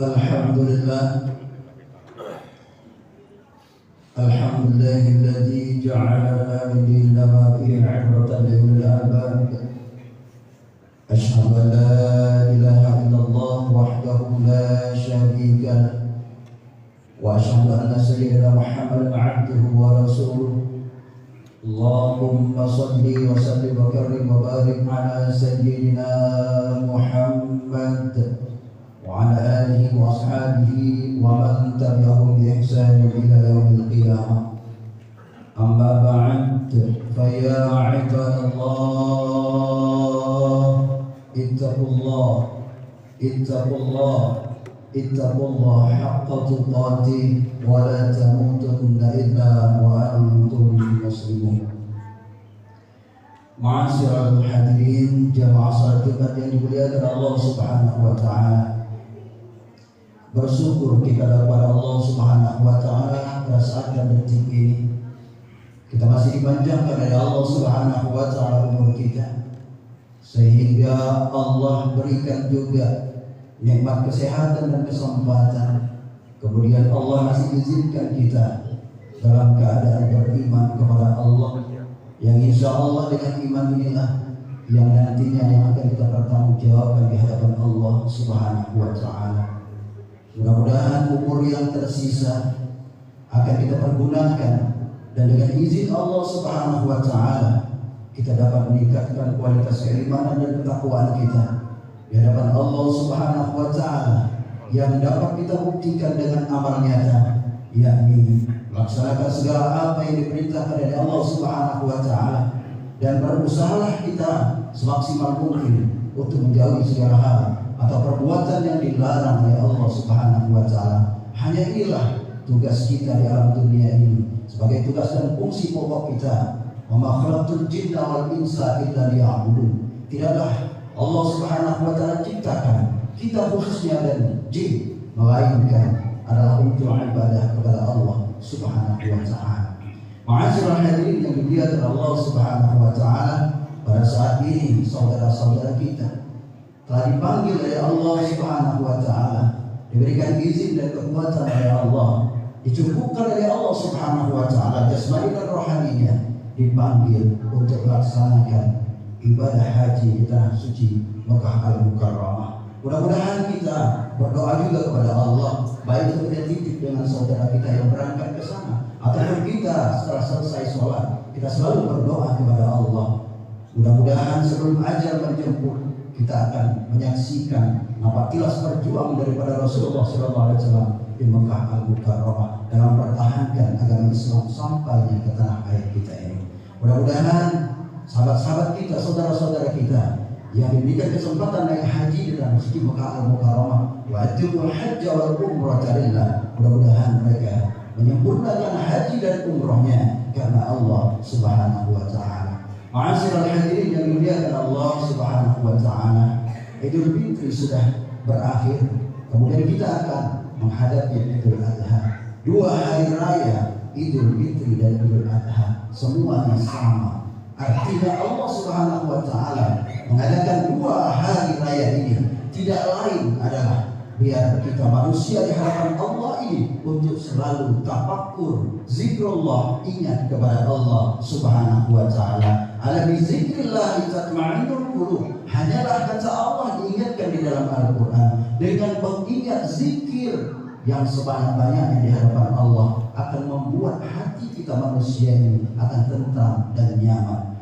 Alhamdulillah alladzi ja'ala min dinina fihi 'ibratan li ulil albab. Asyhadu an la ilaha illallah wahdahu la syarika lah wa asyhadu anna sayyidina Muhammadan 'abduhu wa rasuluh. Allahumma shalli wa sallim wa karrim wa barik ala sayyidina Muhammad wa ala alihi wa ashabihi wa man tabi'ahum bi ihsan ila yaumil qiyamah. Amma ba'd, fa ya 'ibadallah ittaqullah haqqa tuqatih wa la tamutunna illa wa antum muslimun. Ma'asyiral hadirin, jamaah salat Jumat yang dimuliakan Allah Subhanahu wa taala. Bersyukur kita kepada Allah Subhanahu wa taala pada saat dan detik ini kita masih dipanjangkan oleh Allah Subhanahu wa taala umur kita, sehingga Allah berikan juga nikmat kesehatan dan kesempatan. Kemudian Allah masih izinkan kita dalam keadaan beriman kepada Allah, yang insya Allah dengan iman inilah yang nantinya yang akan kita pertanggungjawabkan di hadapan Allah Subhanahu wa taala. Mudah-mudahan umur yang tersisa akan kita pergunakan, dan dengan izin Allah Subhanahu wa taala kita dapat meningkatkan kualitas keimanan dan ketakwaan kita di hadapan Allah Subhanahu wa taala, yang dapat kita buktikan dengan amal nyata, yakni melaksanakan segala apa yang diperintahkan oleh Allah Subhanahu wa taala, dan berusahalah kita semaksimal mungkin untuk menjauhi segala hal atau perbuatan yang dilarang oleh Allah Subhanahu wa taala. Hanya inilah tugas kita di alam dunia ini, sebagai tugas dan fungsi pokok kita. Wa ma khalaqtul jinna wal insa illa liya'budun. Tidaklah Allah Subhanahu wa taala ciptakan kita khususnya dan jin melainkan adalah untuk ibadah kepada Allah Subhanahu wa taala. Ma'asyiral hadirin yang dimuliakan Allah Subhanahu wa taala, pada saat ini saudara-saudara kita telah dipanggil oleh Allah Subhanahu wa taala, diberikan izin dan kekuatan oleh Allah, dicukupkan oleh Allah Subhanahu wa taala jasmani dan rohaninya, dipanggil untuk melaksanakan ibadah haji di tanah suci Mekah Al-Mukarramah. Mudah-mudahan kita berdoa juga kepada Allah, baik untuk titip dengan saudara kita yang berangkat ke sana, ataupun kita setelah selesai sholat, kita selalu berdoa kepada Allah. Mudah-mudahan sebelum ajal menjemput, kita akan menyaksikan nampak tilas perjuangan daripada Rasulullah SAW di Mekah Al-Mukarramah dalam mempertahankan agama Islam sampainya ke tanah air kita ini. Mudah-mudahan sahabat-sahabat kita, saudara-saudara kita yang diberikan kesempatan naik haji di dalam masjid Mekah Al-Mukarramah, wa atimul hajja wal umrata lillah, mudah-mudahan mereka menyempurnakan haji dan umrohnya karena Allah Subhanahu wa taala. Ma'asyiral hadirin yang dimuliakan Allah Subhanahu wa taala, Idul Fitri sudah berakhir. Kemudian kita akan menghadapi Idul Adha. Dua hari raya, Idul Fitri dan Idul Adha, semuanya sama. Artinya Allah Subhanahu wa taala mengadakan dua hari raya ini tidak lain adalah biar kita manusia di hadapan Allah ini untuk selalu tafakkur, zikrullah, ingat kepada Allah Subhanahu wa taala. Ala bi zikrillah tatma'innul qulub. Hanyalah kata Allah diingatkan di dalam Al-Qur'an, dengan mengingat zikir yang sebanyak-banyaknya di hadapan Allah akan membuat hati kita manusia ini akan tentram dan nyaman.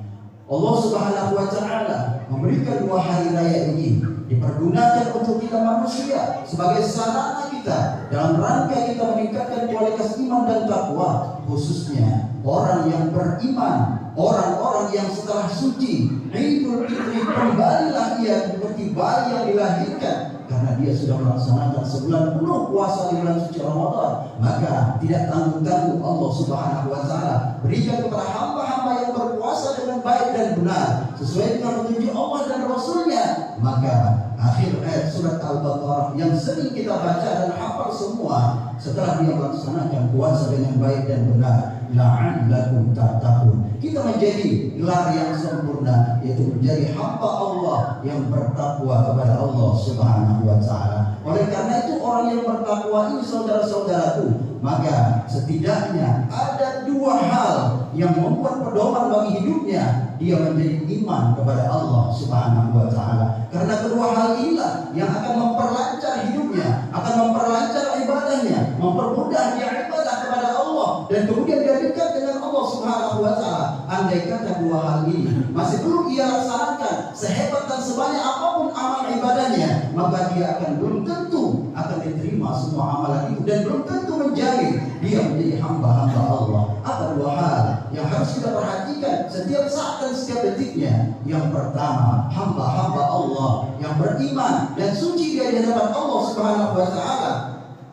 Allah Subhanahu wa taala memberikan dua hari raya ini dipergunakan untuk kita manusia sebagai sarana kita dalam rangka kita meningkatkan kualitas iman dan takwa, khususnya orang yang beriman, orang-orang yang setelah suci Idul Fitri kembalilah ia seperti bayi yang dilahirkan, karena dia sudah melaksanakan sebulan penuh puasa di bulan suci Ramadan. Maka tidak tanggung-tanggung Allah Subhanahu wa taala berikan kepada hamba-hamba yang berpuasa dengan baik dan benar sesuai dengan petunjuk Allah dan Rasulnya Maka akhir ayat surat Al-Baqarah yang sering kita baca dan hafal semua, setelah dia melaksanakan puasa dengan baik dan benar, la'allakum tattaqun, kita menjadi gelar yang sempurna, yaitu menjadi hamba Allah yang bertakwa kepada Allah Subhanahu wa taala. Oleh karena itu orang yang bertakwa ini, saudara-saudaraku, maka setidaknya ada dua hal yang membuat pedoman bagi hidupnya, dia menjadi iman kepada Allah Subhanahu wa taala. Karena kedua hal inilah yang akan memperlancar hidupnya, akan memperlancar ibadahnya, mempermudah dia ibadah kepada Allah, dan kemudian dia dekat dengan Allah Subhanahu wa taala. Andai kata dua hal ini masih belum ia laksanakan, sehebat dan sebanyak apapun amal ibadahnya, maka dia akan belum tentu akan diterima semua amalan itu, dan belum tentu menjamin dia menjadi hamba-hamba Allah. Apa dua hal yang harus kita perhatikan setiap saat dan setiap detiknya? Yang pertama, hamba-hamba Allah yang beriman dan suci di hadapan Allah Subhanahu wa taala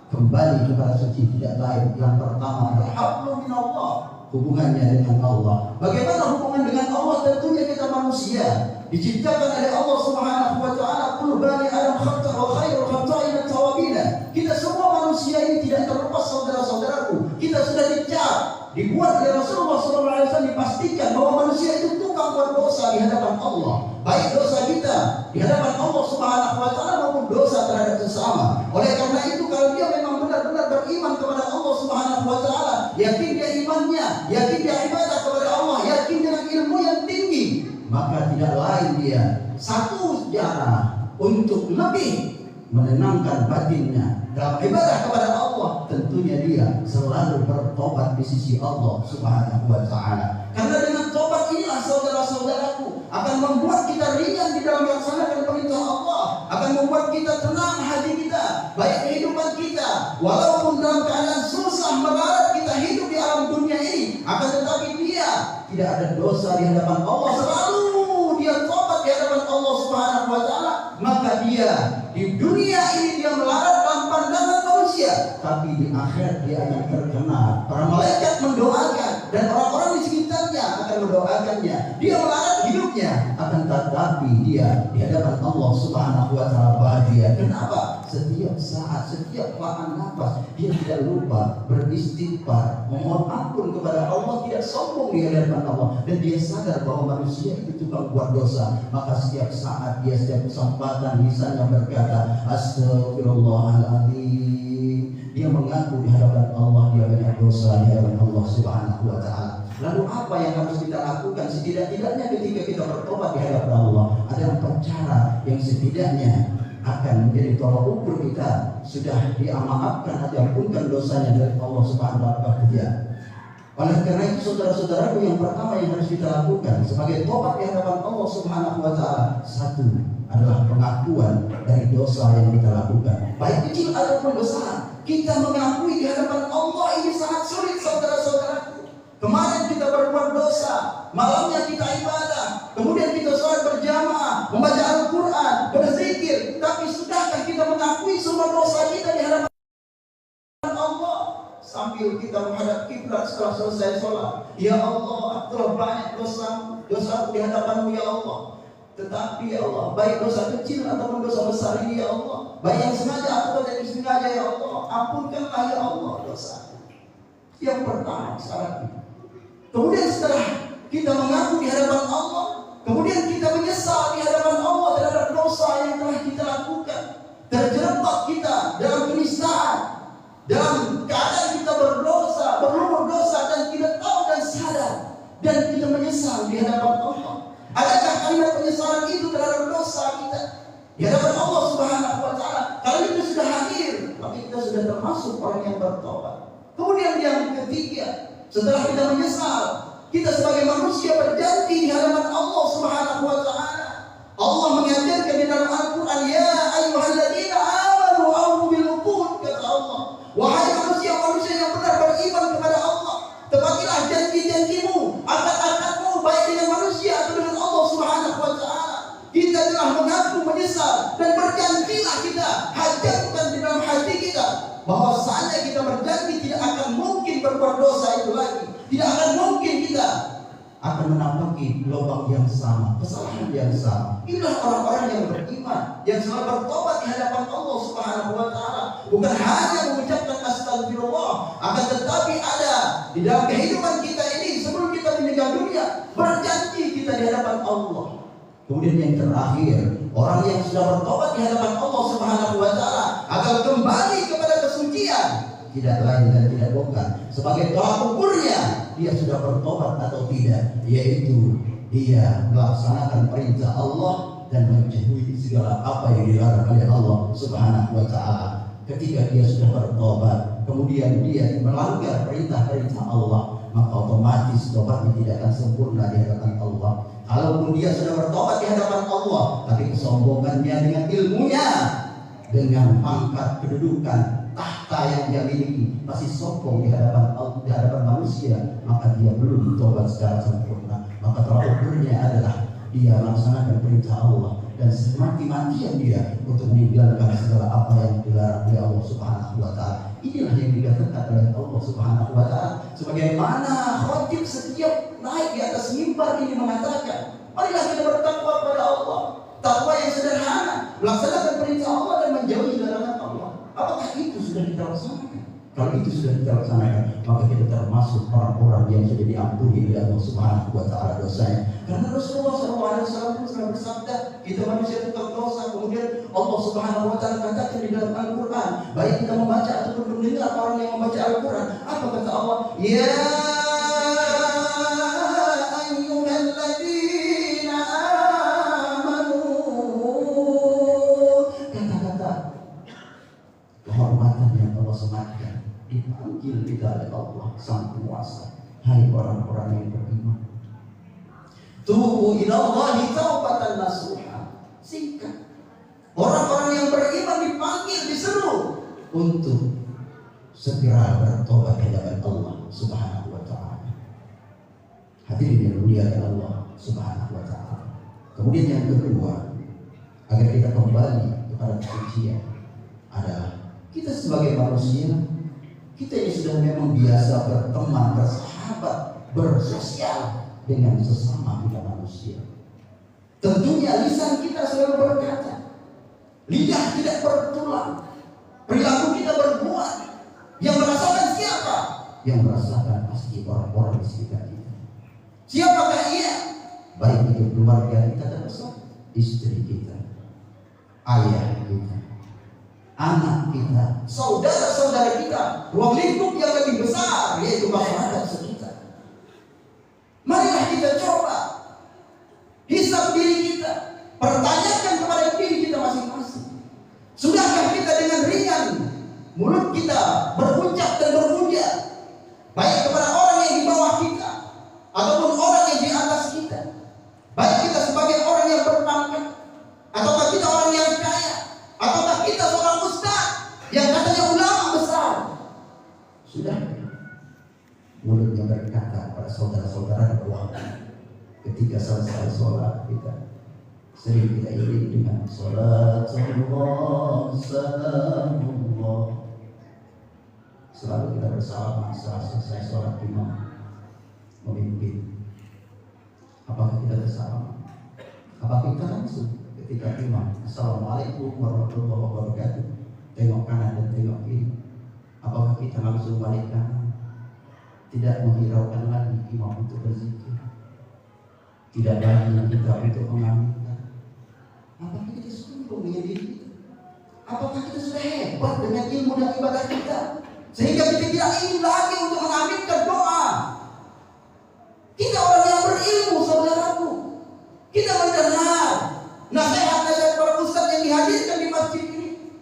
kembali kepada suci tidak lain. Yang pertama adalah hablum minallah, hubungannya dengan Allah. Bagaimana hubungan dengan Allah? Tentunya kita manusia diciptakan oleh Allah Subhanahu wa taala, kullu bani adam khata wa khairul khata'in at-tawabin. Kita semua manusia ini tidak terlepas, saudara-saudaraku, kita sudah dicap, dibuat oleh Rasulullah SAW, dipastikan bahwa manusia itu tukang buat dosa di hadapan Allah, baik dosa kita di hadapan Allah Subhanahu wa taala maupun dosa terhadap sesama. Oleh karena itu, kalau dia memang benar-benar beriman kepada Allah Subhanahu wa taala, yakin dia imannya, yakin dia ibadah kepada Allah, yakin dengan ilmu yang tinggi, maka tidak lain dia satu cara untuk lebih menenangkan batinnya dalam ibadah kepada Allah, tentunya dia selalu bertobat di sisi Allah Subhanahu wa taala. Karena dengan tobat inilah, saudara-saudaraku, akan membuat kita ringan di dalam melaksanakan perintah Allah, akan membuat kita tenang hati kita, baik kehidupan kita, walaupun dalam keadaan susah melarat kita hidup di alam dunia ini, akan tetapi dia tidak ada dosa di hadapan Allah, selalu dia tobat di hadapan Allah Subhanahu wa taala, maka dia di dunia ini dia melarat dalam pandangan manusia, tapi di akhirat dia akan terkenal. Para malaikat mendoakan dan orang-orang di sekitarnya akan mendoakannya. Dia melarat hidupnya, akan tetapi dia di hadapan Allah Subhanahu wa taala bahagia. Kenapa? Setiap saat, setiap helaan nafas dia tidak lupa beristighfar, memohon ampun kepada Allah, tidak sombong di hadapan Allah, dan dia sadar bahwa manusia itu tukang buat dosa. Maka setiap saat dia, setiap kesempatan, lisannya berkata astagfirullahaladzim. Dia mengaku di hadapan Allah dia banyak dosa di hadapan Allah Subhanahu wa taala. Lalu apa yang harus kita lakukan? Setidak-tidaknya ketika kita bertobat di hadapan Allah, ada 4 cara yang setidaknya akan menjadi tolak ukur kita sudah dimaafkan atau diampunkan dosanya dari Allah Subhanahu wa taala. Oleh karena itu, saudara-saudaraku, yang pertama yang harus kita lakukan sebagai tobat di hadapan Allah Subhanahu wa taala, satu adalah pengakuan dari dosa yang kita lakukan, baik kecil ataupun besar. Kita mengakui di hadapan Allah ini sangat sulit, saudara-saudaraku. Kemarin kita berbuat dosa, malamnya kita ibadah, kemudian kita sholat berjamaah, membaca Al-Quran, berzikir, tapi sudahkah kita mengakui semua dosa kita di hadapan Allah? Sambil kita menghadap kiblat setelah selesai sholat, ya Allah, telah banyak dosa di hadapan-Mu ya Allah. Tetapi ya Allah, baik dosa kecil ataupun dosa besar ini ya Allah, baik yang sengaja ataupun yang disengaja ya Allah, ampunkanlah ya Allah dosa. Yang pertama syaratnya. Kemudian setelah kita mengaku di hadapan Allah, kemudian kita menyesal di hadapan Allah terhadap dosa yang telah kita lakukan. Terjerembab kita dalam penistaan, dalam keadaan kita berdosa, berlumur dosa dan tidak tahu dan sadar, dan kita menyesal di hadapan Allah. Adakah kalimat penyesalan itu terhadap dosa kita di hadapan Allah Subhanahu wa taala? Kalau itu sudah hadir, maka kita sudah termasuk orang yang bertobat. Kemudian yang ketiga, setelah kita menyesal, kita sebagai manusia berjanji di hadapan Allah Subhanahu wa taala. Allah mengajarkan di dalam Al-Qur'an, ya ayyuhalladzina amanu awfu bil uqud, kata Allah. Wahai manusia-manusia yang benar beriman kepada Allah, tepatilah janji-janjimu, akad-akadmu, baik dengan manusia atau dengan Allah Subhanahu wa taala. Kita telah mengaku menyesal dan berjanjilah kita, hajatkan di dalam hati kita bahwasanya kita berjanji tidak akan mungkin berbuat dosa itu lagi. Tidak akan mungkin kita akan menapaki lubang yang sama, kesalahan yang sama. Inilah orang-orang yang beriman, yang selalu bertobat di hadapan Allah Subhanahu wa taala. Bukan hanya mengucapkan astagfirullah, akan tetapi ada di dalam kehidupan kita ini sebelum kita meninggal dunia berjanji kita di hadapan Allah. Kemudian yang terakhir, orang yang sudah bertobat di hadapan Allah Subhanahu wa taala akan kembali kepada kesucian, tidak lain dan tidak bukan sebagai tolak ukurnya dia sudah bertobat atau tidak, yaitu dia melaksanakan perintah Allah dan menjauhi segala apa yang dilarang oleh Allah Subhanahu wa taala. Ketika dia sudah bertobat, kemudian dia melanggar perintah-perintah Allah, maka otomatis tobatnya tidak akan sempurna di hadapan Allah. Kalaupun dia sudah bertobat di hadapan Allah, tapi kesombongannya dengan ilmunya, dengan pangkat kedudukan tahta yang dia miliki masih sombong di hadapan Allah, di hadapan manusia, maka dia belum tobat secara sempurna. Maka tolak ukurnya adalah dia melaksanakan perintah Allah dan semati-matian dia untuk meninggalkan segala apa yang dilarang oleh Allah Subhanahu wa taala. Inilah yang dikatakan oleh Allah Subhanahu wa taala, sebagaimana khatib setiap naik di atas mimbar ini mengatakan, marilah kita bertakwa kepada Allah. Takwa yang sederhana, melaksanakan perintah Allah dan menjauhi larangan Allah. Apakah itu sudah kita laksanakan? Kalau itu sudah kita laksanakan, maka kita termasuk orang-orang yang sudah diampuni oleh Allah Subhanahu wa taala dosanya. Karena Rasulullah SAW pernah bersabda, kita manusia tukang dosa. Kemudian Allah Subhanahu wa taala katakan di dalam Al-Qur'an, baik kita membaca ataupun mendengar orang yang membaca Al-Qur'an, apa kata Allah? Ya ayyuhalladzina amanu. Kata-kata kehormatan yang Allah sematkan dipanggil kita oleh Allah Sang Penguasa. Hai orang-orang yang beriman, tubu ilallahi taubatan nasuha. Singkat, orang-orang yang beriman dipanggil, diseru untuk segera bertobat di hadapan Allah Subhanahu wa taala. Hadirin yang dimuliakan Allah Subhanahu wa taala. Kemudian yang kedua, agar kita kembali kepada kesucian adalah kita sebagai manusia, kita ini sudah memang biasa berteman, bersahabat, bersosial dengan sesama kita manusia. Tentunya lisan kita selalu berkata, lidah tidak bertulang, perilaku kita berbuat. Yang merasakan siapa? Yang merasakan pasti orang-orang di sekitar kita. Siapakah ia? Baik itu keluarga kita termasuk istri kita, ayah kita, anak kita, saudara-saudara kita, ruang lingkup yang lebih besar yaitu masyarakat sekitar. Marilah kita coba hisab diri kita, pertanyakan kepada diri kita masing-masing. Sudahkah kita dengan ringan mulut kita berucap dan berpuja baik kepada orang yang di bawah kita ataupun orang yang di atas kita, baik kita sebagai orang yang berpangkat ataukah kita orang yang kaya, ataukah kita seorang ustaz yang katanya ulama besar? Sudah mulutnya berkata kepada saudara-saudara di bawah ketika selesai sholat kita sering kita iring dengan sholatullah salamullah. Selalu kita bersama saat selesai sholat imam memimpin. Apakah kita bersama? Apakah kita langsung ketika imam assalamualaikum warahmatullahi wabarakatuh tengok kanan dan tengok kiri? Apakah kita langsung balik kanan, tidak menghiraukan lagi imam untuk berzikir, tidak lagi kita untuk mengaminkan? Apakah kita sombong dengan diri kita? Apakah kita sudah hebat dengan ilmu dan ibadah kita sehingga kita tidak ingin lagi untuk mengaminkan doa? Kita orang yang berilmu, saudaraku. Kita mendengar nasihat-nasihat para ustaz yang dihadirkan di masjid ini,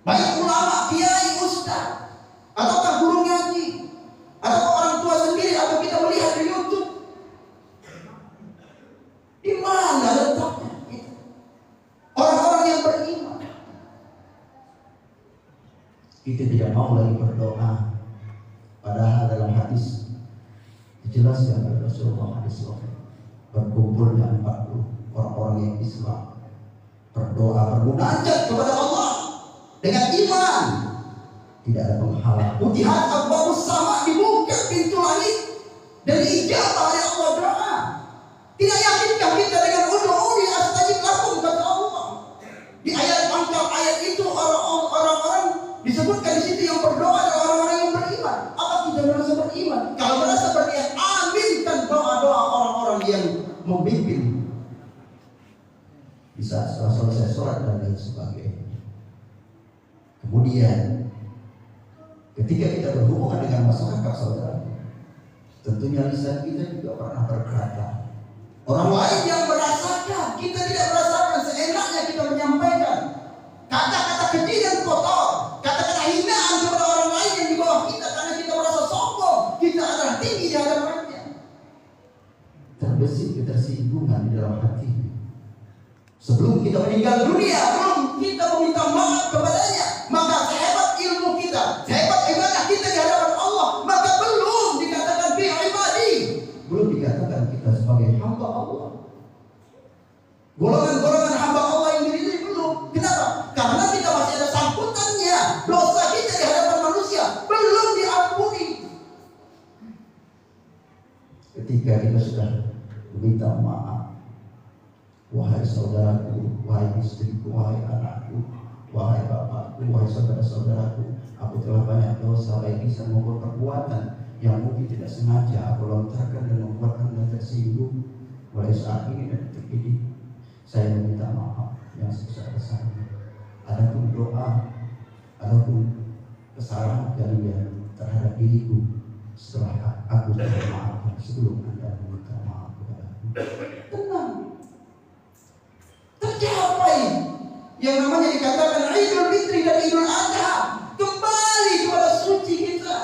baik ulama, kiai, ustaz, ataukah guru ngaji, atau orang tua sendiri, atau kita melihat di YouTube. Di mana letaknya kita? Orang-orang yang beriman. Kita tidak mau lagi berdoa, padahal dalam hadis dijelaskan oleh Rasulullah SAW, berkumpulnya 40 orang-orang yang Islam berdoa, bermunajat kepada Allah dengan iman, tidak ada penghalang. Utihat abwabus sama, dibuka pintu langit dan ijabah oleh Allah doa. Tidak yakinkah kita dengan ud'uuni astajib lakum, kata Allah. Di ayat pangkal ayat itu orang-orang disebutkan di situ yang berdoa adalah orang-orang yang beriman. Apa kita merasa beriman? Kalau merasa beriman, aminkan doa-doa orang-orang yang memimpin. Bisa setelah selesai sholat dan lain sebagainya. Kemudian ketika kita berhubungan dengan masyarakat saudara, tentunya lisan kita juga pernah berkata. Orang lain yang merasakan, kita tidak merasakan, seenaknya kita menyampaikan kata-kata keji dan kotor, kata-kata hinaan kepada orang lain yang di bawah kita, karena kita merasa sombong, kita adalah tinggi di hadapannya. Terbesit ketersinggungan di dalam hati. Sebelum kita meninggal dunia, belum kita meminta maaf kepadanya, maka sehebat ilmu kita, sehebat ibadah kita di hadapan Allah, maka belum dikatakan bi ibadi, belum dikatakan kita sebagai hamba Allah. Golongan-golongan hamba Allah yang diri belum. Kenapa? Karena kita masih ada sambutannya. Dosa kita di hadapan manusia belum diampuni. Ketika kita sudah meminta maaf, wahai saudaraku, wahai istriku, wahai anakku, wahai bapakku, wahai saudara-saudaraku, aku telah banyak dosa baik lisan maupun perbuatan yang mungkin tidak sengaja aku lontarkan dan membuat Anda tersinggung. Mulai saat ini dan detik ini saya meminta maaf yang sebesar-besarnya. Adapun doa, adapun kesalahan kalian terhadap diriku setelah aku telah maafkan sebelum Anda meminta maaf kepadaku. Tenang. Tercapai yang namanya dikatakan Idul Fitri dan Idul Adha. Kembali kepada suci kita.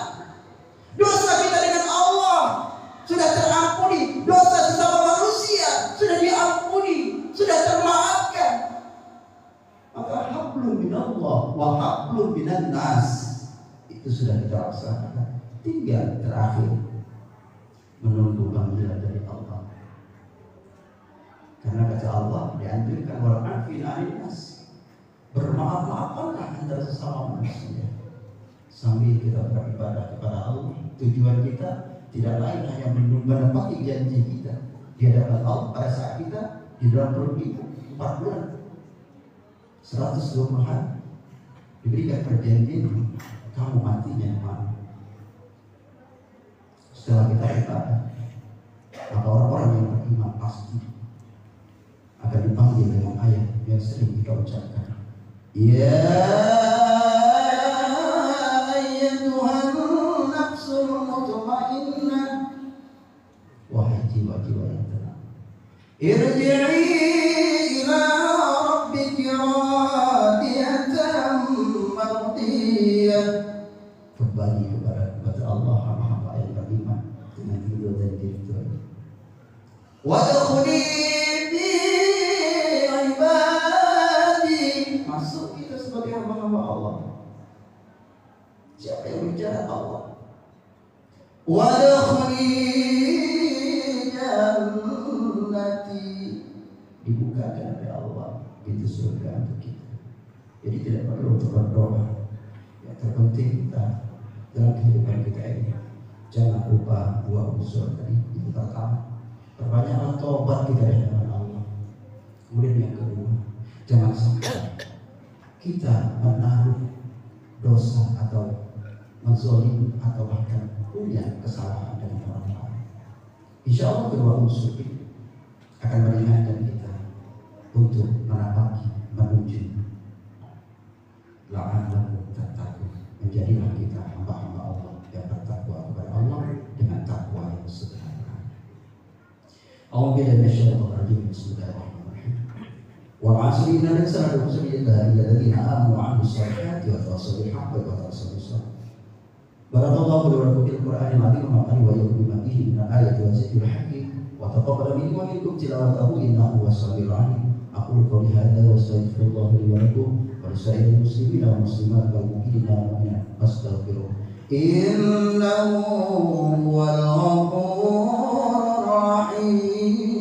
Dosa kita dengan Allah sudah terampuni. Dosa sesama manusia sudah diampuni, sudah termaafkan. Maka hablum minallah wa hablum minan nas itu sudah kita laksanakan. Tinggal terakhir menunggu panggilan dari Allah. Karena kata Allah dianjurkan wa'afin 'anil nas. Bermaaf-maafanlah antara sesama manusia. Sambil kita beribadah kepada Allah, tujuan kita tidak lain hanya menepati janji kita di hadapan Allah pada saat kita di dalam perut ibu 4 bulan 120 hari diberikan perjanjian kamu matinya mana. Setelah kita ibadah, maka orang-orang yang beriman pasti akan dipanggil dengan ayat yang sering kita ucapkan. Ya ayyatuhan nafsul mutmainnah, wahai jiwa-jiwa yang tenang, irji'i ila rabbiki radiyatan mardiyah, kembali kepada Allah, hamba-hamba yang beriman dengan ridho dan ridho. Wadkhuli fi ibadi, masuk kita sebagai hamba-hamba Allah. Siapa yang bicara? Allah. Wadkhuli jannati, dibukakan oleh Allah pintu surga untuk kita. Jadi tidak perlu untuk berdoa. Yang terpenting kita dalam kehidupan kita ini jangan lupa 2 unsur tadi. Itu pertama, perbanyaklah tobat kita di hadapan Allah. Kemudian yang kedua, jangan sampai kita menaruh dosa atau menzolim atau bahkan punya kesalahan dengan orang lain. Insya Allah kedua unsur itu akan meringankan kita untuk menapaki menuju la'allakum tattaqun. Menjadilah kita hamba-hamba Allah yang bertakwa kepada Allah dengan takwa yang sederhana. A'udzubillahi minasyaitonir rajim. Bismillahirrahmanirrahim. Wal 'asri innal insana lafi khusr illa alladziina aamanu wa 'amilus shalihati wa tawassaw bil haqqi wa tawassaw bis sabr. Barakallahu li wa lakum fil Qur'anil 'azim wa nafa'ani wa iyyakum bima fihi minal ayati wa dzikril hakim wa taqabbal minni wa minkum tilawatahu innahu huwas samiul 'alim. Aqulu qawli hadza wa astaghfirullaha li wa lakum wa lisa'iril muslimina wal muslimat wal mu'minina wal mu'minat fastaghfiruh innahu huwal ghafurur rahim.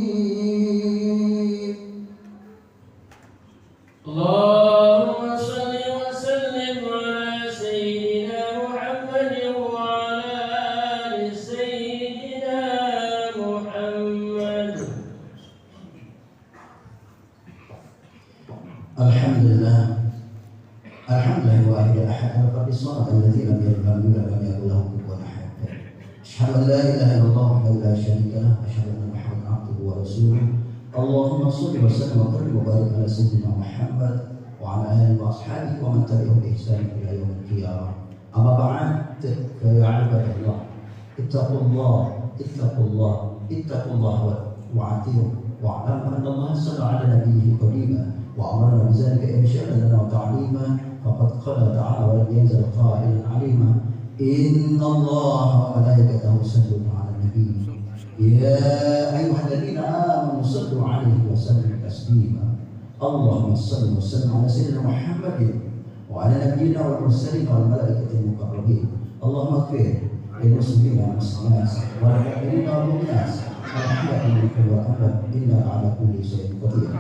Allahumma shalli wa sallim ala sayyidina Muhammadin wa ala ali sayyidina Alhamdulillah. Alhamdulillah wahid ahad al-fardis samad alladzi lam yalid walam yulad walam yakul lahu kufuwan ahad. Asyhadu an la ilaha illallah wahdahu la syarika lah, asyhadu anna Muhammadan abduhu wa rasuluh. Allahumma shalli wa sallim wa barik wa barik ala sayyidina Muhammad wa ala alihi wa ashabihi wa man tabi'ahum bi ihsan ila yaumil qiyamah. Amma ba'd, fa ya ibadallah, ittaqullah, ittaqullah, ittaqullah wa ati'u wa a'lamu anna Allah sallallahu ala nabiyhi qadiman وأمرنا بذلك إرشادا لنا وتعليما فقد قال تعالى ولم يزل قائلا عليما إن الله وملائكته يصلون على النبي يا أيها الذين آمنوا صلوا عليه وسلموا تسليما اللهم صل وسلم على سيدنا محمد وعلى نبينا والمرسلين والملائكة المقربين اللهم اغفر للمسلمين والمسلمات والمؤمنين والمؤمنات الأحياء منكم والأموات إنك على كل شيء قدير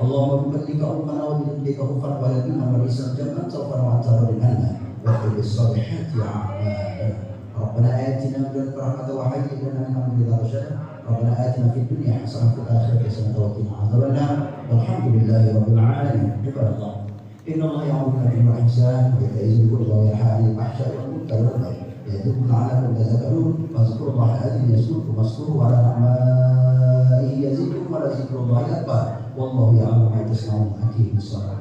اللهم بفضلك أمنا وبذنبك غفرا ولدينا وليسا جمعا توفا وأنت راض عنا واغفر بالصالحات أعمالنا ربنا آتنا من لدنك رحمة وهيئ لنا من أمرنا رشدا ربنا آتنا في الدنيا حسنة وفي الآخرة حسنة وقنا عذاب النار والحمد لله رب العالمين. عباد الله إن الله يأمرنا بالإحسان وإيتاء ذي القربى وينهى عن الفحشاء والمنكر والبغي يعظكم لعلكم تذكرون فاذكروا الله العظيم يذكركم واذكروه على نعمائه يزدكم ولذكر الله أكبر والله يعلم ما تصنعون. أقيموا الصلاة.